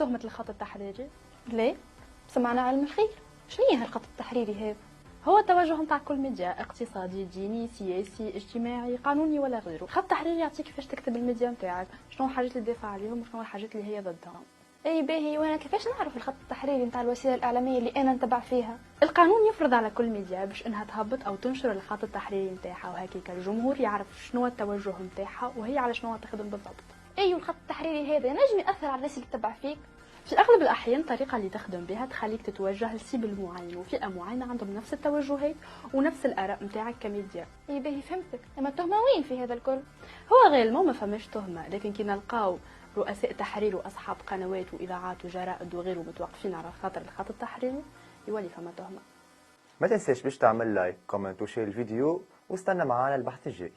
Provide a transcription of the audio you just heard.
تهمة الخط التحريري؟ ليه؟ سمعنا علم الخير. شنو هي هالخط التحريري هذا؟ هو التوجه نتاع كل ميديا، اقتصادي، ديني، سياسي، اجتماعي، قانوني ولا غيره. خط تحريري يعطيك كيفاش تكتب الميديا نتاعك، شنو الحاجات اللي تدافع عليهم وشنو الحاجات اللي هي ضدهم. اي باهي، وانا كيفاش نعرف الخط التحريري نتاع الوسيله الاعلاميه اللي انا نتبع فيها؟ القانون يفرض على كل ميديا باش انها تهبط او تنشر الخط التحريري نتاعها، وهكيك الجمهور يعرف شنو التوجه نتاعها وهي على شنو تخدم بالضبط. اي الخط التحريري هذا ينجم ياثر على الناس اللي تتبع فيك؟ في اغلب الاحيان الطريقه اللي تخدم بها تخليك تتوجه لسيبل معين وفئه معينه عندهم نفس التوجهات ونفس الاراء نتاعك كميديا. اي باهي فهمتك، اما التهمه وين في هذا الكل؟ هو غالبا ما فماش تهمه، لكن كي نلقاو رؤساء تحرير واصحاب قنوات واذاعات وجرائد وغيره متوقفين على خاطر الخط التحريري يولي فما تهمه. ما تنساش باش تعمل لايك كومنت وشير الفيديو واستنى معانا البحث الجاي.